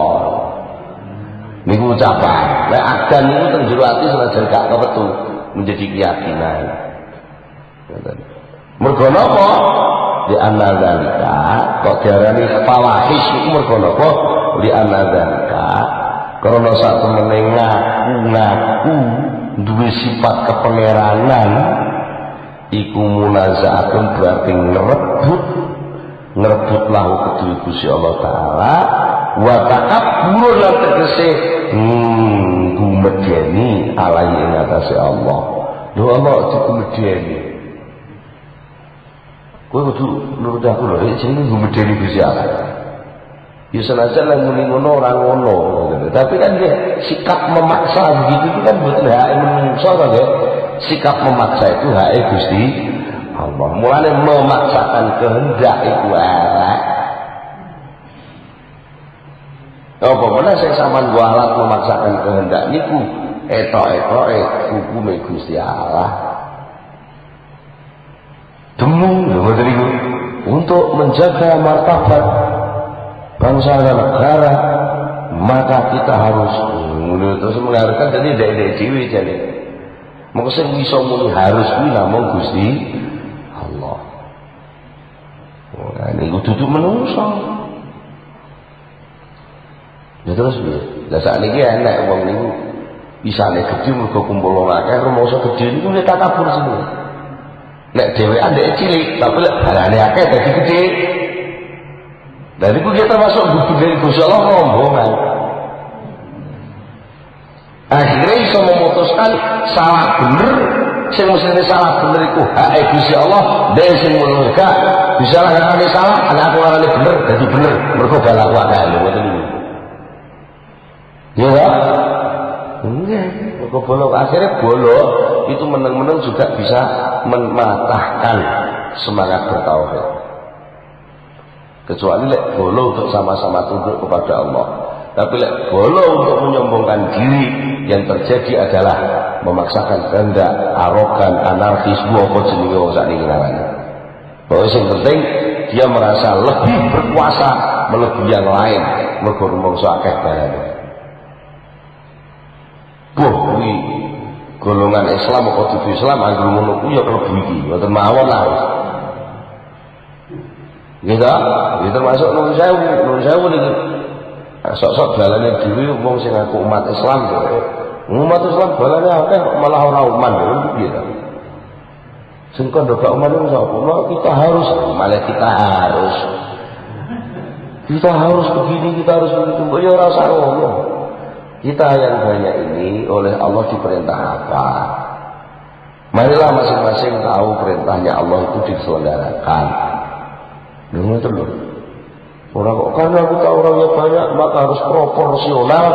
Niku ucapan. Lek akan niku teng jero ati senajan gak kepetu menjadi keyakinan. Mergo napa? Di anadzalika kok diarani fawahish iku mergo napa? Di anadzalika karena sak temene ngaku duwe sifat kepangeranan iku munazaatun berarti ngerebut lahu kedue Gusti Allah taala wa takabbur lan tegese gumedeni alai ing atase Allah. Lho Allah dikumedeni. Kowe kudu nurut aku lho, jenenge gumedeni Gusti Allah. Ya senajan lan muni ngono ora ngono, tapi kan dia sikap memaksa begitu itu kan bukan hak manusia kan ya. Sikap memaksa itu hak Gusti Allah. Mulane memaksakan kehendak itu elek. Apa mana sing sampean gua alat memaksakan kehendak niku etok-etoke hukume Gusti Allah. Demi niku untuk menjaga martabat bangsa dan negara, maka kita harus terus mengharuskan jadi dek dewi jadi. Maka sing iso muni harus kuwi namung Gusti Allah. Nah niku dudu menungso. Ya terus piye? Lah sakniki enek wong niku isane gedhe mergo kumpul wong akeh rumangsa gedhe niku nek takabur sini. Nek dhewean ndek cilik tapi lek balane akeh dadi gedhe. Lah niku kita termasuk budhe Gusti Allah rombongan. Akhirnya bisa memutuskan salah bener, sing mesti salah bener iku hak Gusti Allah, dhewe sing mulurga bisa ngarani salah, ana aku ngarani bener dadi bener mergo balaku akeh lho ngoten niku. Ya enggak? Enggak, mergo bolok akhirnya bolok itu meneng-meneng juga bisa mematahkan semangat bertauhid. Kecuali lek bolo untuk sama-sama tunduk kepada Allah. Tapi lek bolo untuk menyombongkan diri, yang terjadi adalah memaksakan kehendak, arogan, anarkis, apa jenenge wong sakniki namanya. Bahwa yang penting dia merasa lebih berkuasa melebihi yang lain, mergo rumangsa akeh barane. Kuwi golongan Islam apa kudu Islam anggere ngono kuwi ya klebu iki, mboten mawon lah. Gitu, itu termasuk nun sewu niki. Sok-sok balane dhewe wong sing ngaku umat Islam to. Umat Islam balane akeh malah ora umat lho piye ta. Sing kandha gak omah niku sapa? Kita harus, malah kita harus begini, kita harus begitu. Ya ora usah ngomong. Kita yang banyak ini oleh Allah diperintah apa? Marilah masing-masing tahu perintahnya Allah itu diselenggarakan. Dengar terus. Orang kok karena kita orangnya banyak maka harus proporsional.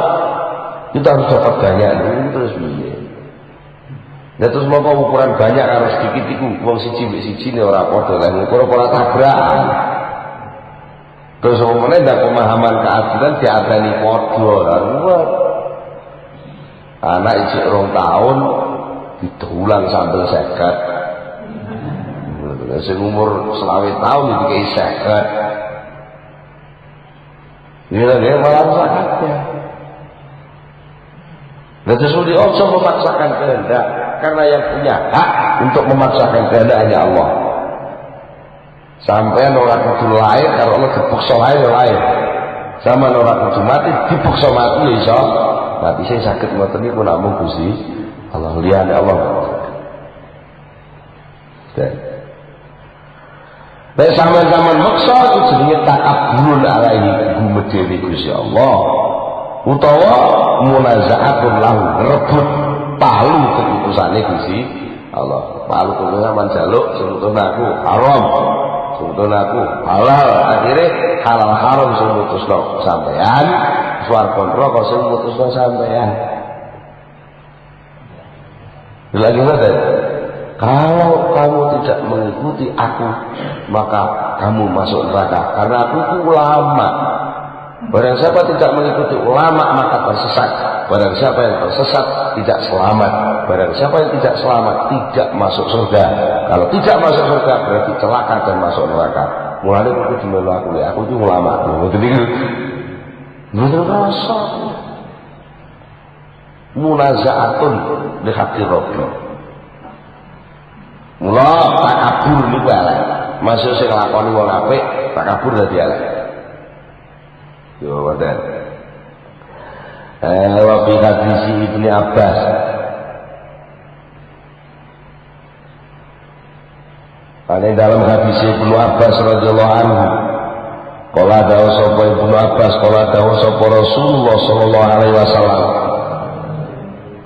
Kita harus dapat banyak. Ini terus piye? Ya terus mau ukuran banyak harus sedikit iku wong siji ne ora padha lan ukur ora tabrakan. Terus omongane ndak pemahaman keadilan diadani padha ora ruwet. Anak isih 2 tahun didulang sambel 50. Sing umur 20 tahun dikai 50. Ini lagi malah sakitnya. Dan sesudah Allah memaksakan kehendak, karena yang punya hak untuk memaksakan kehendak hanya Allah. Sampai orang kudu lahir, kalau Allah dipaksa lahir. Sama orang kudu mati, dipaksa mati ya iso. Mati saya sakit ngoten niku namung Gusti Allah liyane Allah. Nek sampean maksa itu jenenge takabbur alaihi gumedhe Gusti Allah. Utawa munazaatun lahu rebut palu keputusane Gusti Allah. Palu kuwi sampean njaluk sing aku haram, sing aku halal, akhire halal haram sing mutusno sampean, swarga neraka sing mutusno sampean. Lagi ngoten. Kalau kamu tidak mengikuti aku, maka kamu masuk neraka. Karena aku itu ulama. Barang siapa tidak mengikuti ulama maka tersesat. Barang siapa yang tersesat tidak selamat. Barang siapa yang tidak selamat tidak masuk surga. Kalau tidak masuk surga berarti celaka dan masuk neraka. Mulanya aku dimelu aku itu ulama. Betul rasa. Munazaatun bihaqi rabbi. Mula takabur niku elek. Masuk sing nglakoni wong apik, takabur dadi elek. Yo wadah. Wa fi hadis Ibnu Abbas. Ada dalam hadis Ibnu Abbas radhiyallahu anhu. Qala dawu sapa Ibnu Abbas, qala dawu sapa Rasulullah sallallahu alaihi wasallam.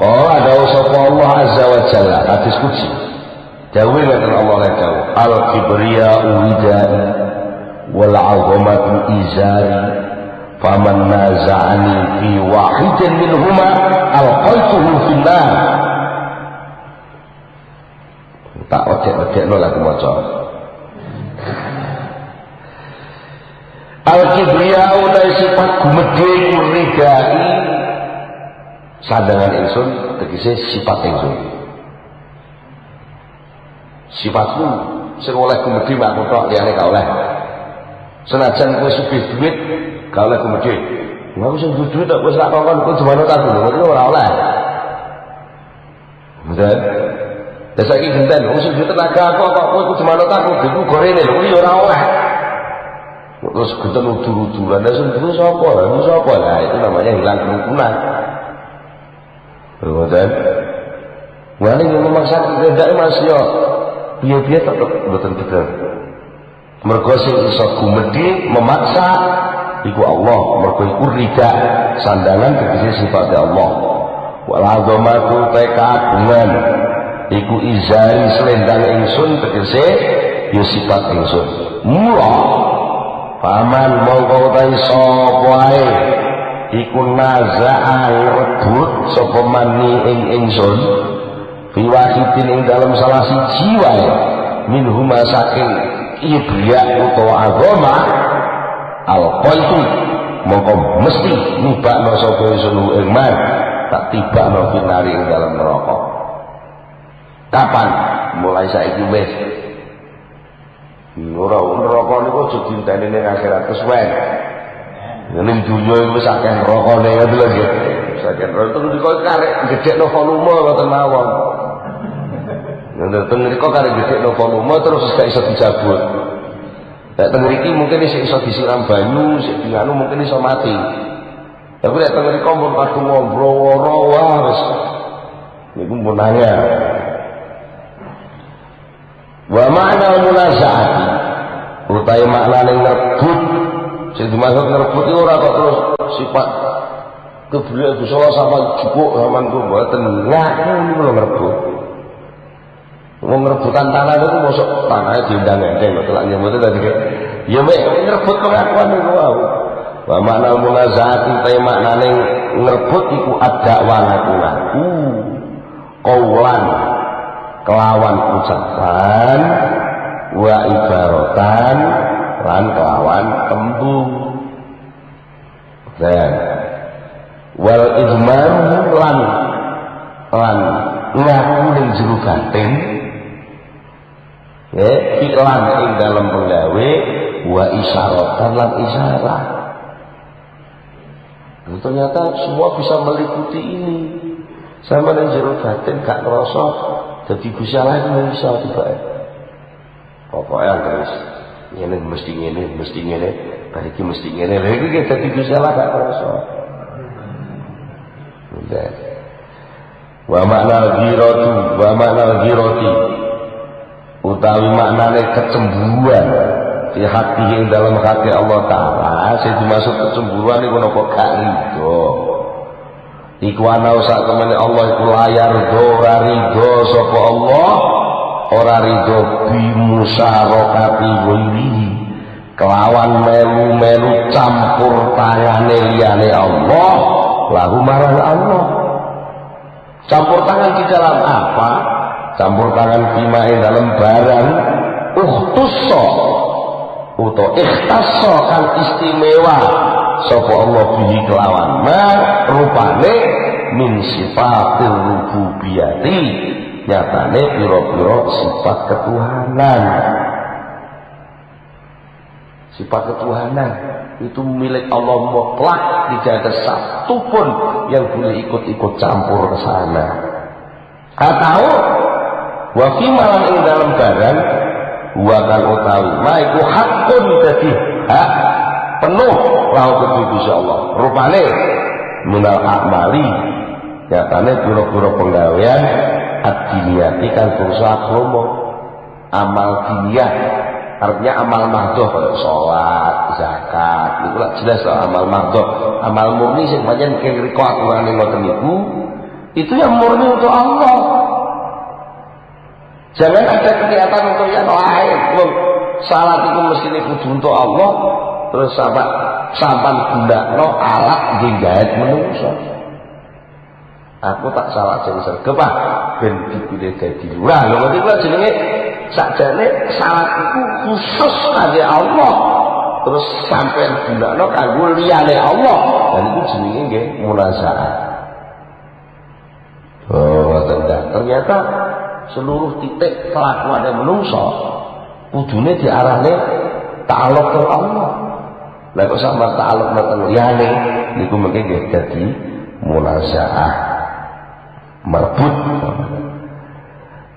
Qala dawu sapa Allah azza wa jalla, hadis qudsi. Dawuh kata Allah taala, al-kibriya'u widai wal 'azamatu izari. Faman naza'ani fi wahidin minhuma alqaituhu finnar. Tak odek-odekno lagu maca. Al-kibriya'u ta sifat gumedhe ridai sandangan ingsun tegese sifat ingsun. Sifatku sing oleh gumedhe mak tok liyane gak oleh. Senajan kowe sugih duit gak oleh gumedhe. Aku sing duit kok wis tak kongkon kok jemane aku lho ora oleh. Betul. Lah saiki genten wong sing tenaga aku kok kowe jemane aku iku gorene lho yo ora oleh. Terus genten udur-uduran sing duwe sapa? Lah sapa? Lah itu namanya hilang kerukunan. Betul. Wani yang memaksa kehendak Mas yo piye-piye tetep mboten bener. Mergo sing iso gumedhe memaksa iku Allah, mergo iku rida sandangan tegese sifat Allah. Wal azamatu tekagungan iku izari selendang ingsun tegese ya sifat ingsun. Mula paman mongko ta sapa ae iku nazaa rebut sapa mani ing ingsun biwahidin ing dalam salah siji wae minhuma saking ibria utawa agama al-qaitu mongko mesti nibakno sapa ingsun ing man tak tibakno finari ing dalam neraka. Kapan? Mulai saiki wis. Ora neraka niku aja dinteni ning akhirat kesuwen. Ning dunya iku wis akeh nerakane ngoten lho nggih. Saken roto niku karek gedhekno volume ngoten mawon. Ngoten niku karek gedhekno volume terus gak iso dijabut. Nek teng mriki mungkin iso disiram banyu, sik dianu mungkin iso mati. Tapi nek teng mriki mun kadung ngobrol wis niku mun nanya. Wa ma'na munazaati utawi maknane ngrebut sing dimaksud ngrebut iku ora kok terus sifat kebeliau itu salah sama cukup zaman ku mboten ngaku niku lho ngrebut. Wong ngrebutan tanah itu mosok tanahnya diundang-undang kok lak nyebut tadi ya mek ngrebut pengakuan niku wae. Wa makna munazaati utawi maknane ngrebut iku ad-da'wa ngaku qaulan kelawan ucapan wa ibaratan lan kelawan tembung dan wal idman lan ngaku ning jero batin ya iklan ing dalam penggawe wa isyaratan lan isyarah. Ternyata semua bisa meliputi ini sama ning jero batin gak ngerasa jadi Gusti Allah itu bisa tiba pokoknya terus ini mesti ngene bariki mesti ngene lha iki dadi Gusti Allah gak ngerasa udah wa makna ghirati utawi maknane kecemburuan di hati yang dalam hati Allah Ta'ala sing dimaksud kecemburuan iku napa gak rido iku ana sak temene Allah iku layar do ora rido sapa Allah ora rido bimusyarakati wili kelawan melu-melu campur tangane liyane Allah lahu marang Allah. Campur tangan di dalam apa? Campur tangan bima dalam barang ukhtussa utawa ikhtassa kan istimewa sapa Allah bihi kelawan ma rupane min sifatir rububiyati nyatane pira-pira sifat ketuhanan. Sifat ketuhanan itu milik Allah mutlak, tidak ada satu pun yang boleh ikut-ikut campur ke sana. Atau wa fi malan ing dalam barang wa kan utawi ma iku hakun dadi hak penuh lahu kedhi Gusti Allah. Rupane minal a'mali nyatane pira-pira penggawean ad-diniyati kan kursa agama amal diniyah artinya amal mahdoh kayak sholat, zakat itu lah jelas lah amal mahdoh amal murni sing pancen kengko aturan ngoten niku itu yang murni untuk Allah. Jangan ada kegiatan untuk yang lain. Salat itu mesti kudu untuk Allah terus sampan gunakno alat nggih menungso. Aku tak salah sing sregep ben dipilih dadi lurah. Lho ngerti kok jenenge sakjane salat iku khusus kangge Allah. Terus sampean gunakno kanggo liyane Allah. Dan itu jenenge nggih munazaah. Oh, ternyata seluruh titik kelakuan yang menungso kudune diarahne ta'alluq ke Allah. Lah kok sampe ta'alluq nang liyane niku mengke nggih dadi munazaah. Merbut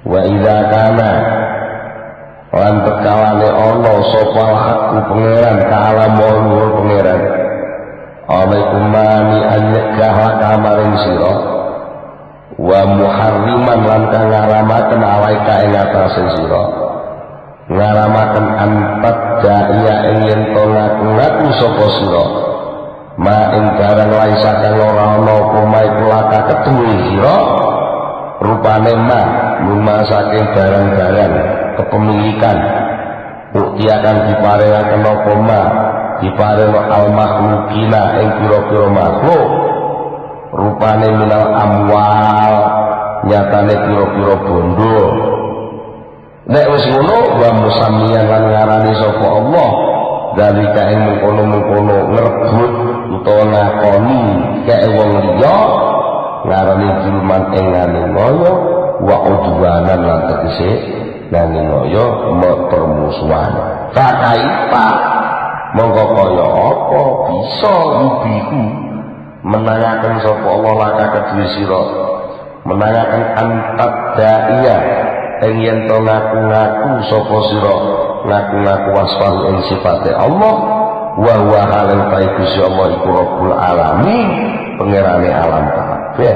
wa idza kana lan tekawane ana sapa aku pangeran ta'ala mulur pangeran alaikum mani anyegah kamaring sira wa muharriman lan kang ngaramaken alaika ing atase sira ngaramaken antat daya ing yen to ngaku sapa sira ma ing barang laisa kang ora ana apa iku laka keduwe sira rupane ma luma saking barang-barang kepemilikan bukti akan diparingaken apa ma diparing al makhlukina ing pira-pira makhluk rupane minal amwal nyatane pira-pira bondo nek wis ngono wa musamiyan lan ngarani sapa Allah dalika ing mengkono-mengkono ngrebut utawa ngakoni kaya wong liya ngarani julman ing ngane ngoyo wa udwanan lan tegese ngane ngoyo permusuhan kakaipa mongko kaya apa bisa yubiku menanyakan sapa Allah laka kedue sira menanyakan antat daia ing yen to ngaku-ngaku sapa sira ngaku-ngaku wasfal ing sifate Allah wa huwa halal Gusti Allah iku Rabbul alamin pangerane alam kabeh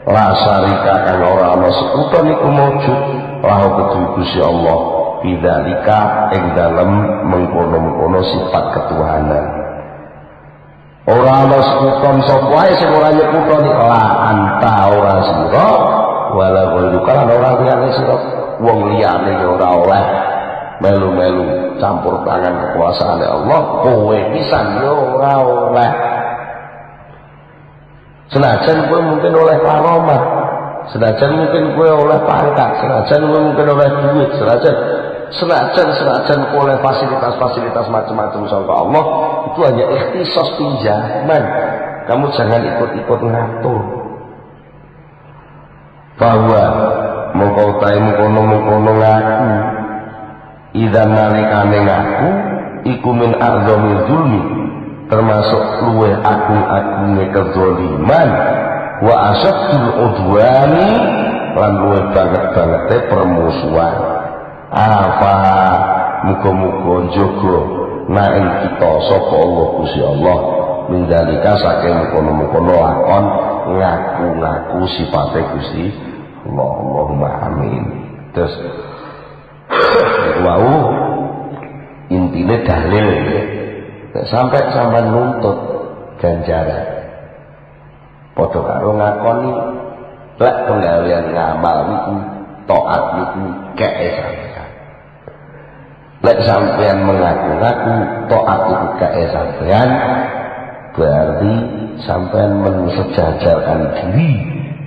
la syarika kang ora ana sekutu niku maujud lahu kedue Gusti Allah bidzalika ing dalem mengkono-mengkono sifat ketuhanan. Ora ana sekutu sapa wae sing ora nyekutoni la anta ora sira wala ghairuka lan ora liyane sira wong liyane ya ora oleh melu-melu campur tangan kekuasaan Allah, kowe pisan ya ora oleh. Senajan kowe mungkin oleh karomah, senajan mungkin kowe oleh pangkat, senajan kowe mungkin oleh duit, senajan kowe oleh fasilitas-fasilitas macam-macam sangka Allah, itu hanya ikhtisas pinjaman. Kamu jangan ikut-ikut ngatur. Bahwa mengkotai mengkono ngaku idan nalikane ngaku iku min ardhamil zulmi termasuk luweh agung-agunge kezaliman wa asaddul udwani lan luweh banget-bangete permusuhan. Apa muga-muga njaga naen kita sapa Allah Gusti Allah mindalika saking kono-kono lakon ngaku-ngaku sifate Gusti Allah. Allahumma amin. Terus wau intine dalil sampai nuntut ganjaran padha karo ngakoni lek penggawean ngamal niku taat niku keke sampeyan. Lek sampeyan mengaku-ngaku taat niku keke sampeyan berarti sampeyan mensejajarkan diri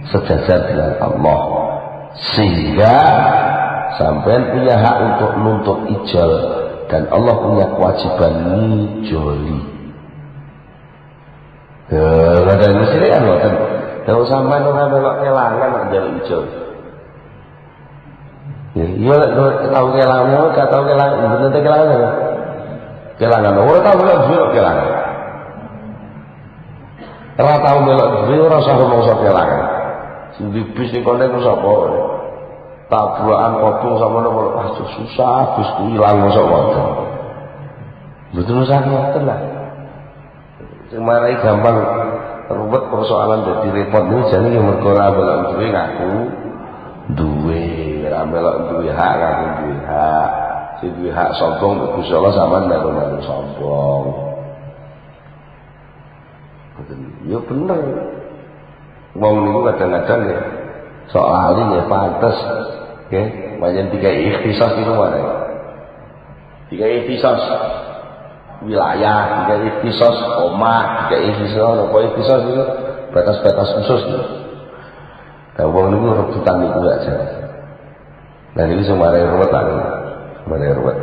sejajar dengan Allah sehingga sampean punya hak untuk nuntut ijal dan Allah punya kewajiban ngijoli. Nggak ada mesti kan ngoten. Kalau sampean ora melok kelangan nak njaluk ijal. Ya iya lek tau kelangan, gak tau kelangan, bener te kelangan. Kelangan ora tau melok duwe kelangan. Ora tau melok duwe ora usah rumangsa kelangan. Sing bis ning kene ku sapa? Tabrakan kodong sama nopo susah bis ku ilang mosok wonten. Betul usah ngoten lah. Sing marai gampang ruwet persoalan dadi repot niku jane yo mergo ora melok duwe ngaku duwe, ora melok duwe hak ngaku duwe hak. Sing duwe hak sombong Gusti Allah sampean melu-melu sombong. Yo bener. Wong niku kadang-kadang ya soal ini ya pantes nggih pancen tiga ikhtisas niku wae. Tiga ikhtisas wilayah, tiga ikhtisas omah, tiga ikhtisas apa ikhtisas itu batas-batas khusus. Nah wong niku rebutan niku aja. Nah niku sing mare ruwet lah. Mare ruwet.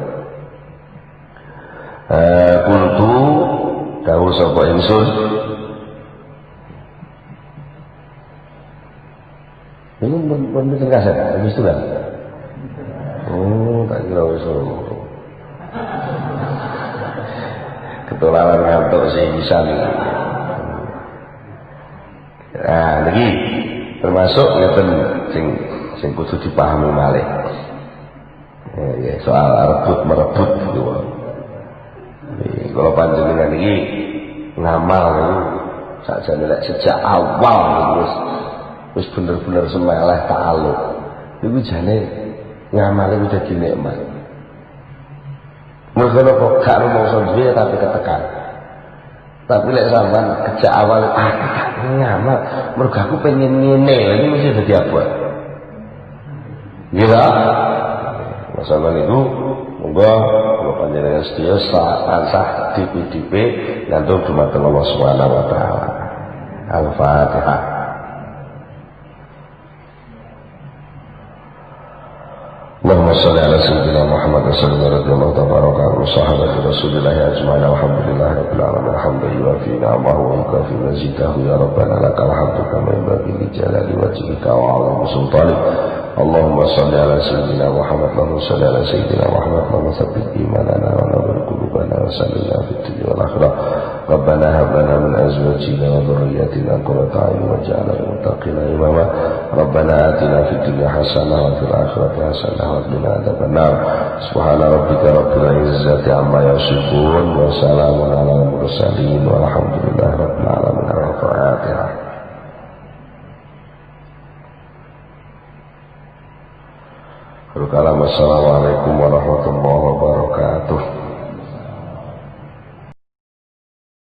Kultu dawuh sapa ingsun ini bener kasar, habis itu kan? Oh, tak kira wis ketularan ngantuk sih bisa nih. Nah, lagi termasuk ngeten sing kudu dipahami malih. Ya, soal rebut merebut gitu. Kalau panjenengan iki ngamal niku sakjane lek sejak awal terus wis bener-bener semeleh ta'aluk iku jane ngamale udah dinikmat. Mergo kok gak rumangsa duwe tapi ketekan. Tapi lek sampean sejak awal aku ngamal mergo aku pengen ngene iki mesti dadi apa? Gila. Masalah itu monggo kula panjenengan sedaya tansah dip-dip ngantuk dumateng Allah Subhanahu wa taala. Al-Fatihah. اللهم صل على سيدنا محمد وسلم رضي الله تبارك عن صحابة رسول الله أجمعين والحمد لله رب العالمين حمدا يوافي نعمه ويكافئ مزيده يا ربنا لك الحمد كما ينبغي لجلال وجهك وعظيم سلطانك. اللهم صل على سيدنا محمد اللهم صل على سيدنا محمد اللهم ثبت إيماننا ونور قلوبنا وسلمنا في الدنيا والآخرة. ربنا هب لنا من أزواجنا وذرياتنا قرة أعين واجعلنا للمتقين إماما. ربنا آتنا في الدنيا حسنة وفي الآخرة حسنة وقنا عذاب النار. سبحان ربك رب العزة عما يصفون وسلام على المرسلين والحمد لله رب العالمين. الفاتحة. Assalamualaikum warahmatullahi wabarakatuh.